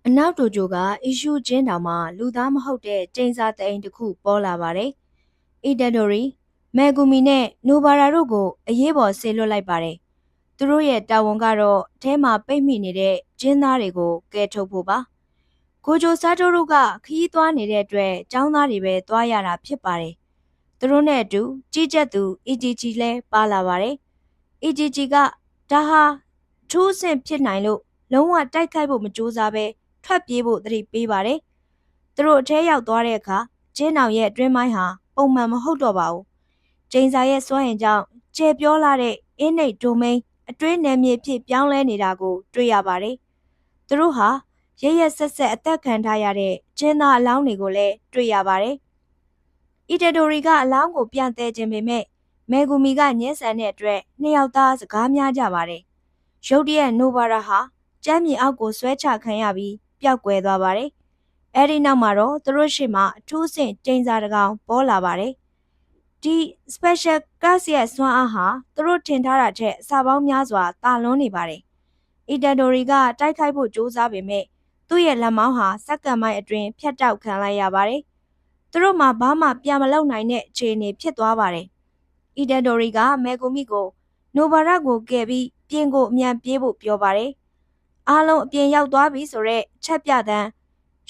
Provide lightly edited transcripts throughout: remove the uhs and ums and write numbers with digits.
အနောက်တိုကျိုကအီရှူကျင်းတောင်မှာလူသားမဟုတ်တဲ့ကျိန်းစာတအိမ်တစ်ခုပေါ်လာပါတယ်။အီတဒိုရီမဲဂူမီနဲ့နိုဘာရာတို့ကိုအရေးပေါ်ဆေလွတ်လိုက်ပါတယ်။သူတို့ရဲ့တာဝန်ကတော့အဲမှာပိတ်မိနေတဲ့ကျင်းသားတွေကိုကယ်ထုတ်ဖို့ပါ။ကိုဂျိုဆာတိုတို့ကခရီးသွားနေတဲ့အတွက်ចောင်းသားတွေပဲသွားရတာဖြစ်ပါတယ်။သူတို့နဲ့အတူကြီးကြပ်သူအီဂျီဂျီလည်းပါလာပါတယ်။အီဂျီဂျီကဒါဟာထိုးဆင့်ဖြစ်နိုင်လို့လုံးဝတိုက်ခိုက်ဖို့မကြိုးစားပဲထွက်ပြေးဖို့သတိပေးပါတယ်။သူတို့အထဲရောက်သွားတဲ့အခါကျင်းအောင်ရဲ့အတွင်းပိုင်းဟာပုံမှန်မဟုတ်တော့ပါဘူး။ကျိန်စာရဲ့စွမ်းရင်ကြောင့်ကျဲပြောလာတဲ့အင်းနိတ်ဒိုမိန်အတွင်းနယ်မြေဖြစ်ပြောင်းလဲနေတာကိုတွေ့ရပါတယ်။သူတို့ဟာရရဆက်ဆက်အသက်ခံထားရတဲ့ကျင်းသားအလောင်းတွေကိုလည်းတွေ့ရပါတယ်။အီတဒိုရီကအလောင်းကိုပြန်သဲခြင်းပေမဲ့မဲဂူမီကညှင်းဆန်တဲ့အတွက်နှစ်ယောက်သားစကားများကြပါတယ်။ရုတ်တရက်နိုဘာရာဟာကျမ်းမြေအောက်ကိုဆွဲချခံရပြီးပျောက်ကွယ်သွားပါတယ်။အဲဒီနောက်မှာတော့သူတို့ရှိမှအထူးဆင့်ကျိန်စာတကောင်ပေါ်လာပါတယ်။ဒီ special class ရဲ့စွမ်းအားဟာသူတို့ထင်ထားတာထက်အဆပေါင်းများစွာတာလွန်းနေပါတယ်။အီတဒိုရီကတိုက်ခိုက်ဖို့ကြိုးစားပေမဲ့သူ့ရဲ့လက်မောင်းဟာစက္ကန့်ပိုင်းအတွင်းဖြတ်တောက်ခံလိုက်ရပါတယ်။သူတို့မှဘာမှပြန်မလုပ်နိုင်တဲ့အခြေအနေဖြစ်သွားပါတယ်။အီတဒိုရီကမဲဂူမီကိုနိုဘာရာကိုကယ်ပြီးပြင်ကိုအမြန်ပြေးဖို့ပြောပါတယ်။အားလုံးအပြင်ရောက်သွားပြီဆိုတော့ချက်ပြတန်း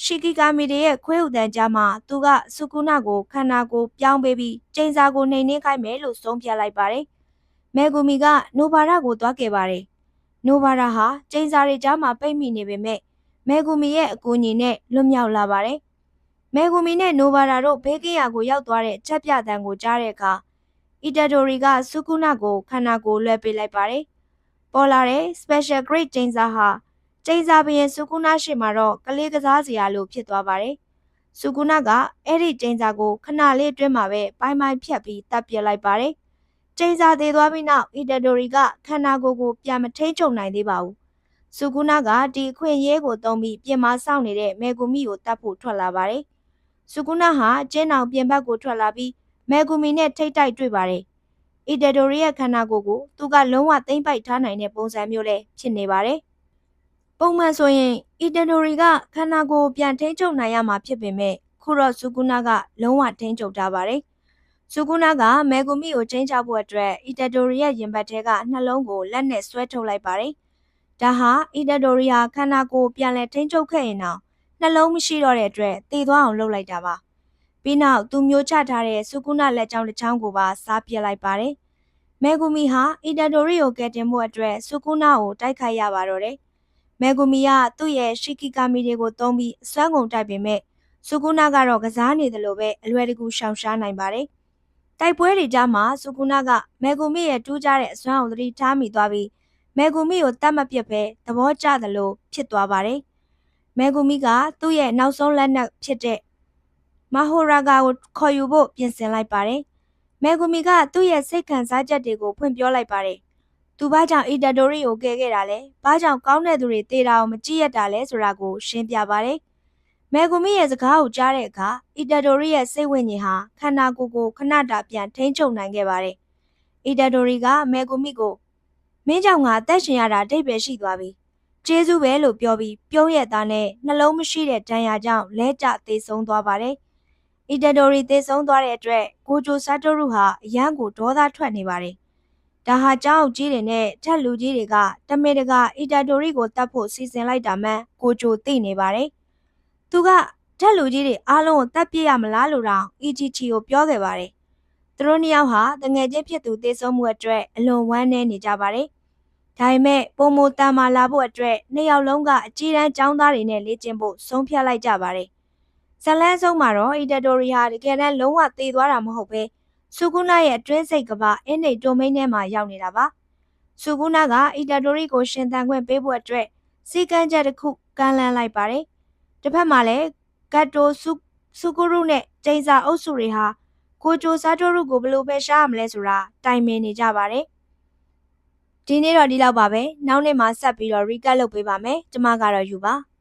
ရှီကီကာမီတွေရဲ့ခွဲဥတန်းကြားမှာသူကဆူကူနာကိုခန္ဓာကိုပြောင်းပေးပြီးကျိန်စာကိုနှိမ်နှင်းခိုင်းမယ်လို့ဆုံးဖြတ်လိုက်ပါတယ်။မဲဂူမီကနိုဘာရာကိုသွားခဲ့ပါတယ်။နိုဘာရာဟာကျိန်စာတွေကြားမှာပိတ်မိနေပေမဲ့မဲဂူမီရဲ့အကူအညီနဲ့လွတ်မြောက်လာပါတယ်။မဲဂူမီနဲ့နိုဘာရာတို့ဘေးကင်းရာကိုရောက်သွားတဲ့ချက်ပြတန်းကိုကြားတဲ့အခါအီတဒိုရီကဆူကူနာကိုခန္ဓာကိုလွှဲပေးလိုက်ပါတယ်။ပေါ်လာတဲ့ special grade ကျိန်စာဟာကျိန်စာဘရင်ဆူကူနာရှိမှာတော့ကလေးကစားစရာလိုဖြစ်သွားပါတယ်။ဆူကူနာကအဲ့ဒီကျိန်စာကိုခဏလေးအတွင်းမှာပဲပိုင်းပိုင်းဖြတ်ပြီးတပ်ပစ်လိုက်ပါတယ်။ကျိန်စာသေးသွားပြီးနောက်အီတဒိုရီကခန္ဓာကိုယ်ကိုပြန်မထိန်ချုပ်နိုင်သေးပါဘူး။ဆူကူနာကဒီအခွင့်အရေးကိုသုံးပြီးပြင်မာဆောင်နေတဲ့မဲဂူမီကိုတတ်ဖို့ထွက်လာပါတယ်။ဆူကူနာဟာကျင်းအောင်ပြင်ဘက်ကိုထွက်လာပြီးမဲဂူမီနဲ့ထိတ်တိုက်တွေ့ပါတယ်။အီတဒိုရီရဲ့ခန္ဓာကိုယ်ကိုသူကလုံးဝသိမ့်ပိုက်ထားနိုင်တဲ့ပုံစံမျိုးလေးဖြစ်နေပါတယ်။ပုံမှန်ဆိုရင်အီတဒိုရီကခန္ဓာကိုယ်ပြန်ထိန်းချုပ်နိုင်ရမှာဖြစ်ပေမဲ့ခုတော့ဆူကူနာကလုံးဝထိန်းချုပ်ထားပါတယ်။ဆူကူနာကမဲဂူမီကိုချိန်ချဖို့အတွက်အီတဒိုရီရဲ့ရင်ဘတ်ထဲကနှလုံးကိုလက်နဲ့ဆွဲထုတ်လိုက်ပါတယ်။ဒါဟာအီတဒိုရီဟာခန္ဓာကိုယ်ပြန်လဲထိန်းချုပ်ခဲ့ရင်တော့နှလုံးမရှိတော့တဲ့အတွက်တည်သွားအောင်လုပ်လိုက်တာပါ။ပြီးနောက်သူမျိုးချထားတဲ့ဆူကူနာလက်ချောင်းတစ်ချောင်းကိုပါစားပစ်လိုက်ပါတယ်။မဲဂူမီဟာအီတဒိုရီကိုကယ်တင်ဖို့အတွက်ဆူကူနာကိုတိုက်ခိုက်ရပါတော့တယ်။မဲဂူမီကသူ့ရဲ့ရှီကီကာမီတွေကိုသုံးပြီးအစွမ်းကုန်တိုက်ပေမဲ့ဆူကူနာကတော့ကစားနေတယ်လို့ပဲအလွယ်တကူရှောင်ရှားနိုင်ပါတယ်။တိုက်ပွဲတွေကြားမှာဆူကူနာကမဲဂူမီရဲ့တူးကြတဲ့အစွမ်းအောင်သတိထားမိသွားပြီးမဲဂူမီကိုတတ်မပစ်ပဲသဘောကျတယ်လို့ဖြစ်သွားပါတယ်။မဲဂူမီကသူ့ရဲ့နောက်ဆုံးလက်နက်ဖြစ်တဲ့မဟိုရာဂါကိုခေါ်ယူဖို့ပြင်ဆင်လိုက်ပါတယ်။မဲဂူမီကသူ့ရဲ့စိတ်ခံစားချက်တွေကိုဖွင့်ပြောလိုက်ပါတယ်။သူဘာကြောင့်အီတဒိုရီကိုကယ်ခဲ့တာလဲ။ဘာကြောင့်ကောင်းတဲ့သူတွေတေးတာကိုမကြည့်ရတာလဲဆိုတာကိုရှင်းပြပါတယ်။မဲဂူမီရဲ့စကားကိုကြားတဲ့အခါအီတဒိုရီရဲ့စိတ်ဝိညာဉ်ဟာခန္ဓာကိုယ်ကိုခဏတာပြန်ထိန်းချုပ်နိုင်ခဲ့ပါတယ်။အီတဒိုရီကမဲဂူမီကိုမင်းကြောင့်ငါအသက်ရှင်ရတာအဓိပ္ပာယ်ရှိသွားပြီ။ကျေးဇူးပဲလို့ပြောပြီးပြုံးရက်သားနဲ့နှလုံးမရှိတဲ့ဒဏ်ရာကြောင့်လဲကျသေဆုံးသွားပါတယ်။အီတဒိုရီသေဆုံးသွားတဲ့အတွက်ကိုဂျိုဆာတိုရုဟာအရန်ကိုဒေါသထွက်နေပါတယ်။ဒါဟာကြောင်းကြီးတွေနဲ့ထက်လူကြီးတွေကတမေတကအီတဒိုရီကိုတတ်ဖို့စီစဉ်လိုက်တာမှန်ကိုဂျိုသိနေပါတယ်။သူကထက်လူကြီးတွေအားလုံးကိုတတ်ပြစ်ရမလားလို့တောင်အီဂျီချီကိုပြောခဲ့ပါတယ်။သူတို့နှစ်ယောက်ဟာတငယ်ချင်းဖြစ်သူသေဆုံးမှုအတွက်အလွန်ဝမ်းနည်းနေကြပါတယ်။ဒါပေမဲ့ပုံမတန်မာလာဖို့အတွက်နှစ်ယောက်လုံးကအကြီးတန်းចောင်းသားတွေနဲ့လေ့ကျင့်ဖို့ဆုံးဖြတ်လိုက်ကြပါတယ်။ဇလန်းဆုံးမှာတော့အီတဒိုရီဟာတကယ်တမ်းလုံးဝသေသွားတာမဟုတ်ပဲဆူကူနာရဲ့အတွင်းစိတ်ကပါအင်းနိတ်တိုမိန်ထဲမှာရောက်နေတာပါ။ဆူကူနာကအီတဒိုရီကိုရှင်သန်ခွင့်ပေးဖို့အတွက်စီကန်းချက်တစ်ခုကမ်းလှမ်းလိုက်ပါတယ်။တစ်ဖက်မှာလည်းဂတ်တိုဆူကူရုနဲ့ကျိန်စာအုပ်စုတွေဟာကိုဂျိုဆာတိုရုကိုဘယ်လိုပဲရှားရမလဲဆိုတာတိုင်ပင်နေကြပါတယ်။ဒီနေ့တော့ဒီလောက်ပါပဲ။နောက်နေ့မှဆက်ပြီးတော့ recap လုပ်ပေးပါမယ်။ကျွန်မကတော့ယူပါ။